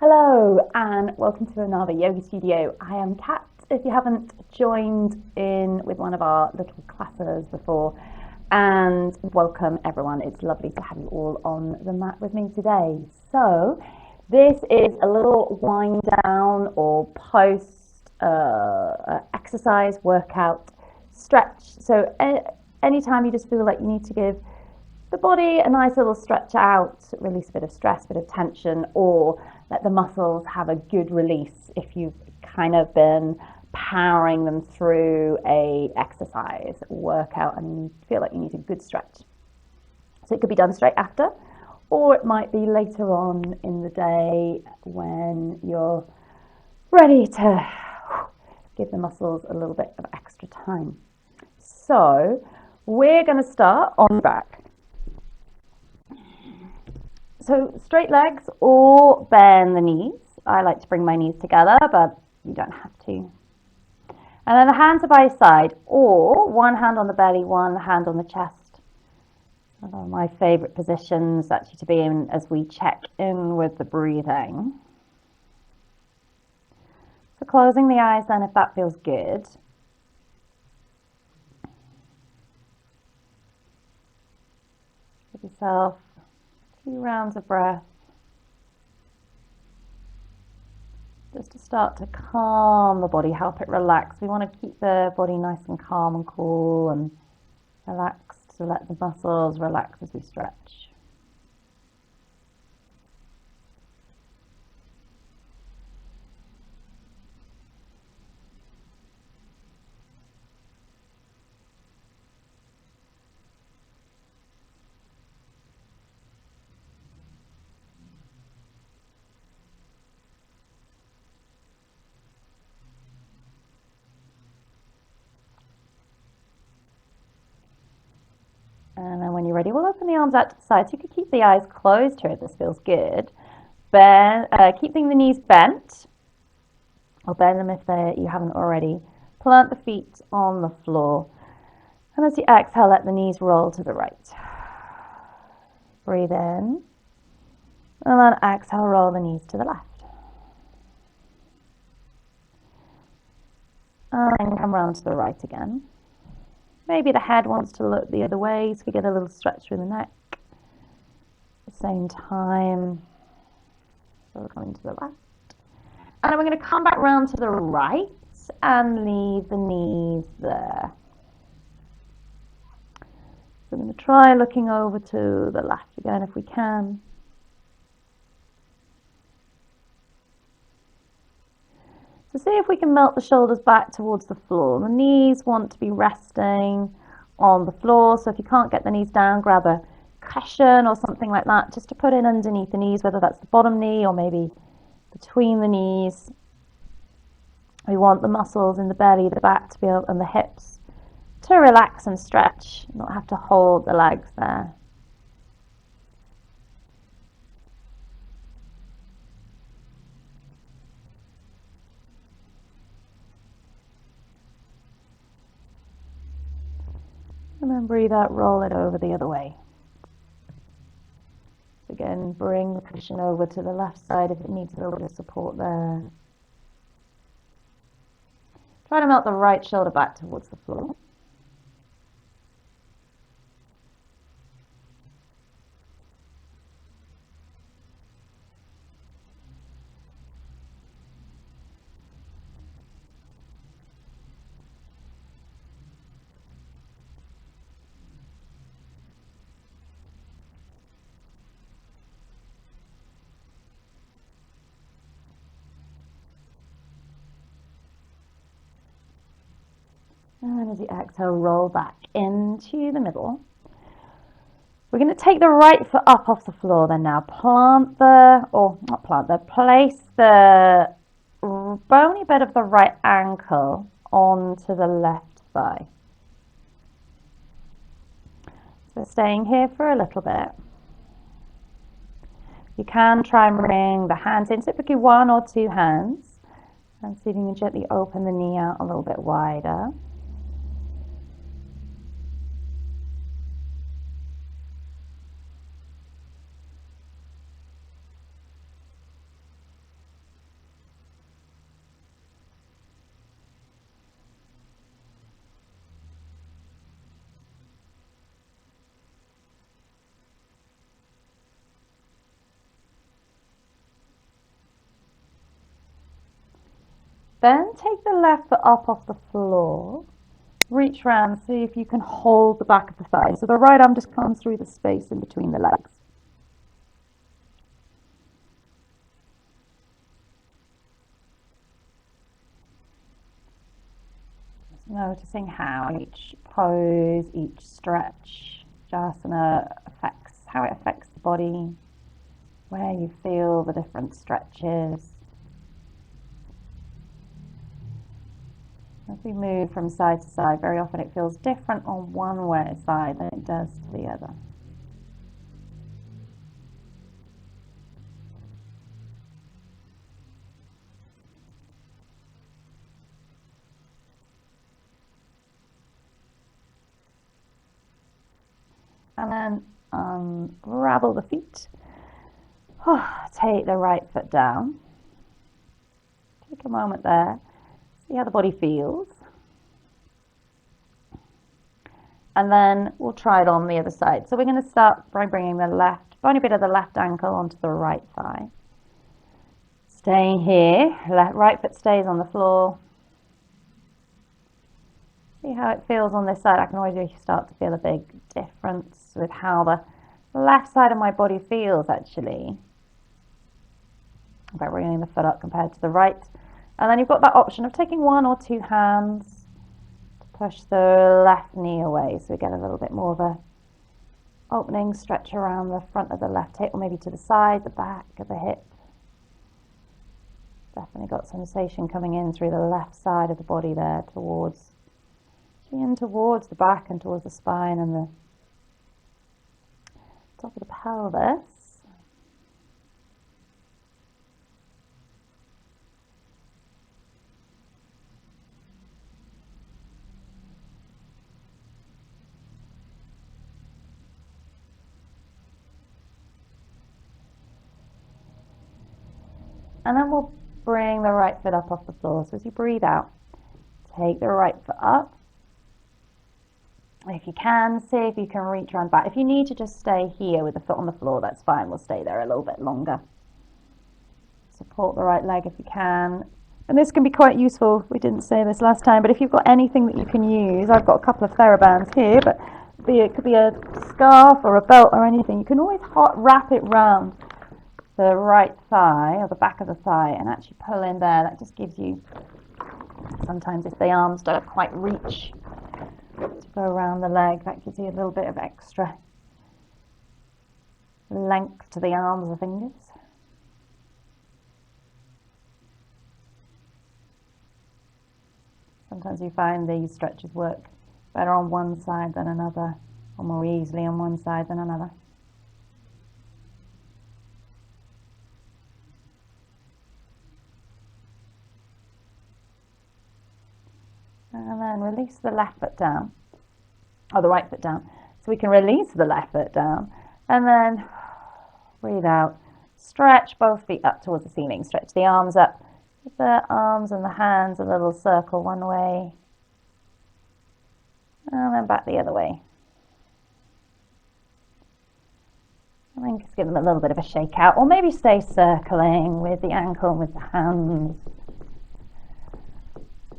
Hello and welcome to another yoga studio. I am Kat, if you haven't joined in with one of our little classes before, and welcome everyone. It's lovely to have you all on the mat with me today. So this is a little wind down or post exercise workout stretch. So anytime you just feel like you need to give the body a nice little stretch out, release a bit of stress, a bit of tension, or let the muscles have a good release if you've kind of been powering them through a exercise workout and you feel like you need a good stretch. So it could be done straight after, or it might be later on in the day when you're ready to give the muscles a little bit of extra time. So we're going to start on the back. So straight legs or bend the knees. I like to bring my knees together, but you don't have to. And then the hands are by side, or one hand on the belly, one hand on the chest. My favourite positions actually to be in as we check in with the breathing. So closing the eyes then if that feels good. Give yourself 2 rounds of breath. Just to start to calm the body, help it relax. We want to keep the body nice and calm and cool and relaxed to let the muscles relax as we stretch. And then when you're ready, we'll open the arms out to the side. So you could keep the eyes closed here if this feels good. Keeping the knees bent, or bend them if you haven't already. Plant the feet on the floor. And as you exhale, let the knees roll to the right. Breathe in. And then exhale, roll the knees to the left. And come round to the right again. Maybe the head wants to look the other way, so we get a little stretch through the neck. At the same time, so we're coming to the left. And then we're going to come back round to the right and leave the knees there. So I'm going to try looking over to the left again if we can. So see if we can melt the shoulders back towards the floor. The knees want to be resting on the floor. So if you can't get the knees down, grab a cushion or something like that just to put in underneath the knees, whether that's the bottom knee or maybe between the knees. We want the muscles in the belly, the back to be able, and the hips to relax and stretch, not have to hold the legs there. And then breathe out, roll it over the other way. Again, bring the cushion over to the left side if it needs a little bit of support there. Try to melt the right shoulder back towards the floor. And then as you exhale, roll back into the middle. We're going to take the right foot up off the floor then now. Place the bony bit of the right ankle onto the left thigh. So staying here for a little bit. You can try and bring the hands in, typically 1 or 2 hands. And see if you can gently open the knee out a little bit wider. Then take the left foot up off the floor. Reach around, see if you can hold the back of the thigh. So the right arm just comes through the space in between the legs. Just noticing how each pose, each stretch, Shavasana how it affects the body, where you feel the different stretches. As we move from side to side, very often it feels different on one side than it does to the other. And then unravel the feet. Take the right foot down. Take a moment there. See how the body feels. And then we'll try it on the other side. So we're going to start by bringing the bony bit of the left ankle onto the right thigh. Staying here, right foot stays on the floor. See how it feels on this side. I can already start to feel a big difference with how the left side of my body feels actually by bringing the foot up compared to the right. And then you've got that option of taking one or two hands to push the left knee away, so we get a little bit more of a opening stretch around the front of the left hip, or maybe to the side, the back of the hip. Definitely got sensation coming in through the left side of the body there, towards the back and towards the spine and the top of the pelvis. And then we'll bring the right foot up off the floor. So as you breathe out, take the right foot up. If you can, see if you can reach around back. If you need to just stay here with the foot on the floor, that's fine. We'll stay there a little bit longer. Support the right leg if you can. And this can be quite useful. We didn't say this last time, but if you've got anything that you can use, I've got a couple of TheraBands here, but it could be a scarf or a belt or anything. You can always wrap it round the right thigh or the back of the thigh and actually pull in there. That just gives you, sometimes if the arms don't quite reach to go around the leg, that gives you a little bit of extra length to the arms or fingers. Sometimes you find these stretches work better on one side than another, or more easily on one side than another. And then release the left foot down, or the right foot down. So we can release the left foot down, and then breathe out. Stretch both feet up towards the ceiling. Stretch the arms up. Give the arms and the hands a little circle one way, and then back the other way. And then just give them a little bit of a shake out, or maybe stay circling with the ankle and with the hands.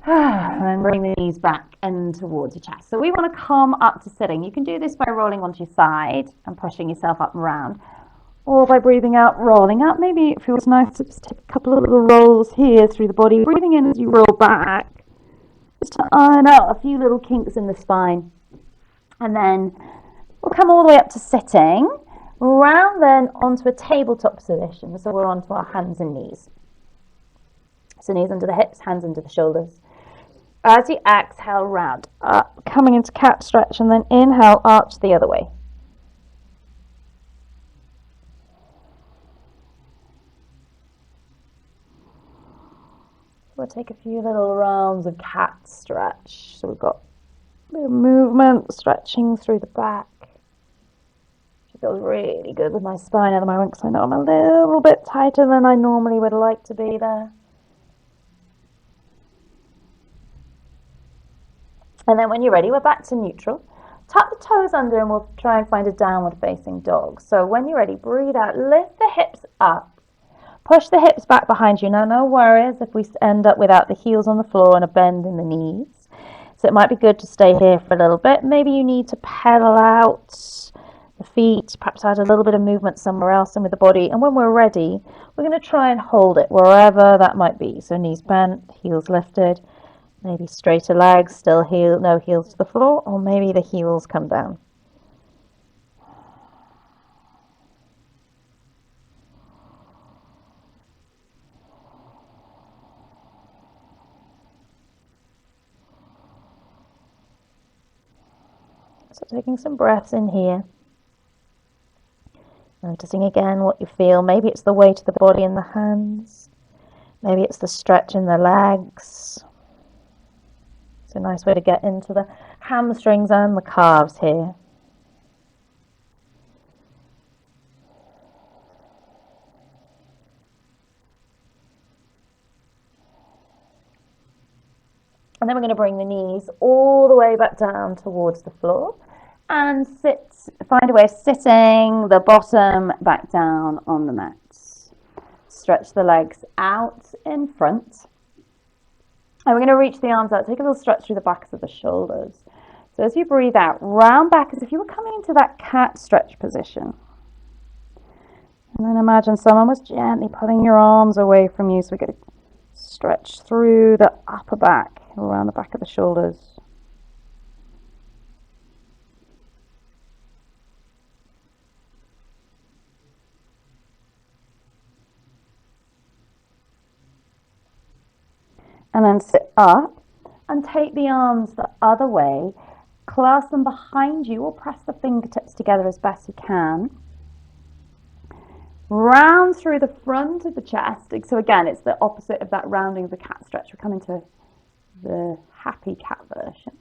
And then bring the knees back and towards your chest. So we want to come up to sitting. You can do this by rolling onto your side and pushing yourself up and round, or by breathing out, rolling up. Maybe it feels nice to just take a couple of little rolls here through the body, breathing in as you roll back, just to iron out a few little kinks in the spine. And then we'll come all the way up to sitting, round then onto a tabletop position. So we're onto our hands and knees. So knees under the hips, hands under the shoulders. As you exhale, round up, coming into cat stretch, and then inhale, arch the other way. We'll take a few little rounds of cat stretch. So we've got a bit of movement, stretching through the back. It feels really good with my spine at the moment because I know I'm a little bit tighter than I normally would like to be there. And then when you're ready, we're back to neutral. Tuck the toes under and we'll try and find a downward facing dog. So when you're ready, breathe out, lift the hips up. Push the hips back behind you. Now, no worries if we end up without the heels on the floor and a bend in the knees. So it might be good to stay here for a little bit. Maybe you need to pedal out the feet, perhaps add a little bit of movement somewhere else and with the body. And when we're ready, we're going to try and hold it wherever that might be. So knees bent, heels lifted, maybe straighter legs, still no heels to the floor, or maybe the heels come down. So taking some breaths in here. Noticing again what you feel. Maybe it's the weight of the body in the hands. Maybe it's the stretch in the legs. It's a nice way to get into the hamstrings and the calves here. And then we're going to bring the knees all the way back down towards the floor and find a way of sitting the bottom back down on the mat. Stretch the legs out in front. And we're going to reach the arms out. Take a little stretch through the backs of the shoulders. So as you breathe out, round back as if you were coming into that cat stretch position. And then imagine someone was gently pulling your arms away from you. So we're going to stretch through the upper back, around the back of the shoulders. And then sit up and take the arms the other way, clasp them behind you or press the fingertips together as best you can. Round through the front of the chest. So again, it's the opposite of that rounding of the cat stretch. We're coming to the happy cat version.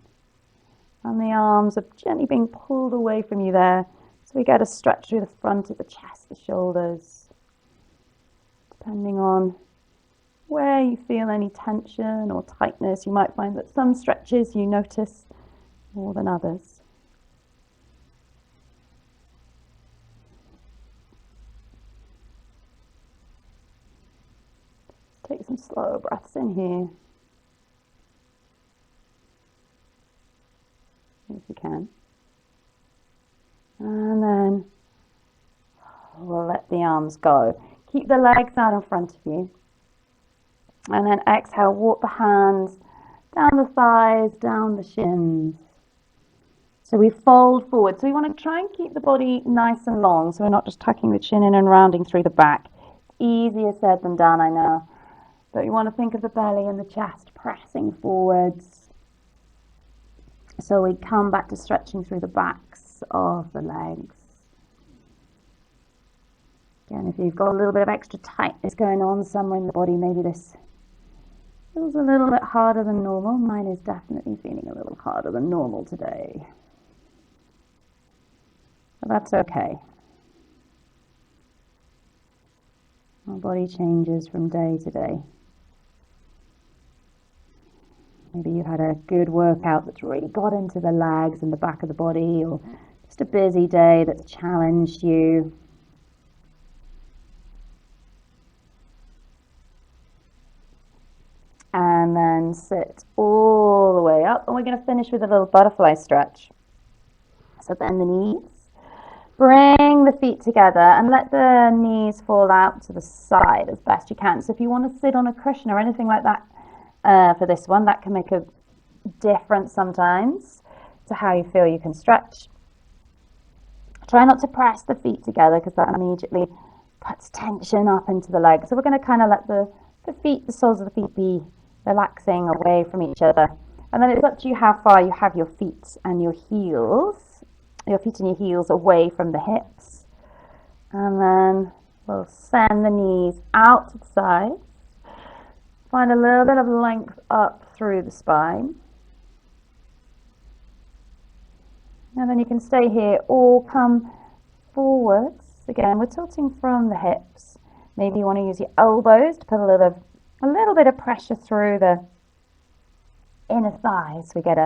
And the arms are gently being pulled away from you there. So we get a stretch through the front of the chest, the shoulders, depending on where you feel any tension or tightness. You might find that some stretches you notice more than others. Take some slow breaths in here, if you can. And then we'll let the arms go. Keep the legs out in front of you. And then exhale, walk the hands down the thighs, down the shins. So we fold forward. So we want to try and keep the body nice and long. So we're not just tucking the chin in and rounding through the back. Easier said than done, I know. But you want to think of the belly and the chest pressing forwards. So we come back to stretching through the backs of the legs. Again, if you've got a little bit of extra tightness going on somewhere in the body, maybe this feels a little bit harder than normal. Mine is definitely feeling a little harder than normal today. But that's okay. Our body changes from day to day. Maybe you had a good workout that's really got into the legs and the back of the body, or just a busy day that's challenged you. And then sit all the way up. And we're going to finish with a little butterfly stretch. So bend the knees. Bring the feet together and let the knees fall out to the side as best you can. So if you want to sit on a cushion or anything like that for this one, that can make a difference sometimes to how you feel you can stretch. Try not to press the feet together because that immediately puts tension up into the legs. So we're going to kind of let the feet, the soles of the feet be relaxing away from each other. And then it's up to you how far you have your feet and your heels, your feet and your heels away from the hips. And then we'll send the knees out to the sides. Find a little bit of length up through the spine. And then you can stay here or come forwards. Again, we're tilting from the hips. Maybe you want to use your elbows to put a little bit of pressure through the inner thighs. We get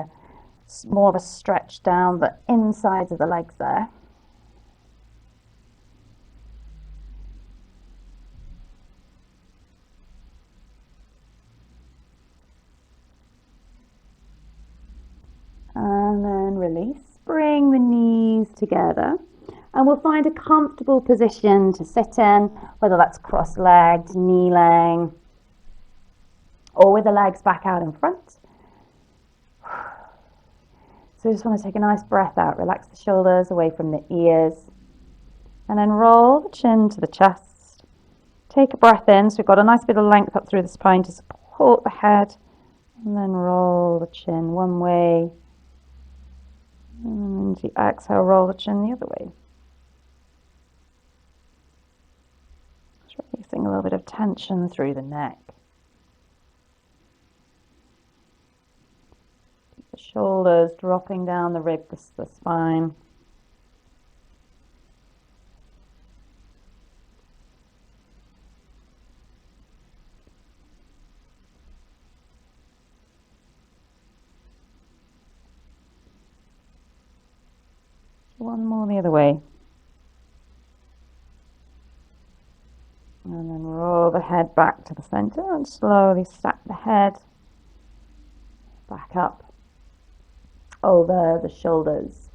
more of a stretch down the insides of the legs there. together. And we'll find a comfortable position to sit in, whether that's cross-legged, kneeling, or with the legs back out in front. So just want to take a nice breath out, relax the shoulders away from the ears, and then roll the chin to the chest. Take a breath in, so we've got a nice bit of length up through the spine to support the head, and then roll the chin one way, and as you exhale, roll the chin the other way. Just releasing a little bit of tension through the neck. Keep the shoulders dropping down the ribs, the spine. One more the other way. And then roll the head back to the center and slowly stack the head back up over the shoulders.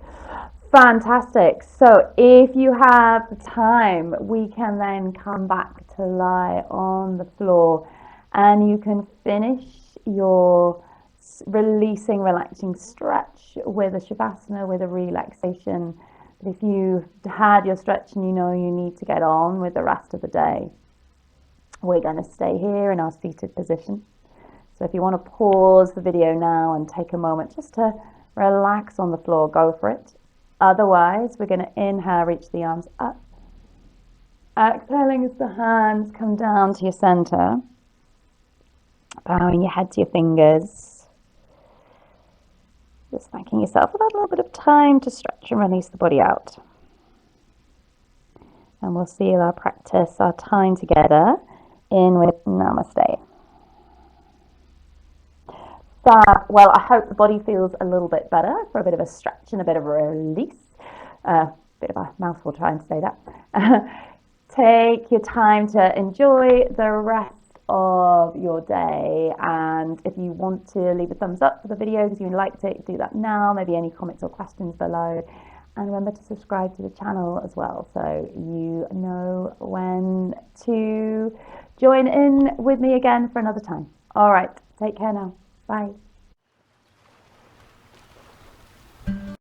Fantastic. So if you have the time, we can then come back to lie on the floor and you can finish your releasing, relaxing stretch with a Shavasana, with a relaxation. But if you've had your stretch and you know you need to get on with the rest of the day, we're going to stay here in our seated position. So if you want to pause the video now and take a moment just to relax on the floor, go for it. Otherwise, we're going to inhale, reach the arms up. Exhaling as the hands come down to your center. Bowing your head to your fingers. Just thanking yourself for that little bit of time to stretch and release the body out. And we'll seal our practice, our time together in with Namaste. Fab. Well, I hope the body feels a little bit better for a bit of a stretch and a bit of a release. Bit of a mouthful trying to say that. Take your time to enjoy the rest of your day, and if you want to leave a thumbs up for the video because you liked it, do that now. Maybe any comments or questions below, and remember to subscribe to the channel as well so you know when to join in with me again for another time. All right, take care now. Bye.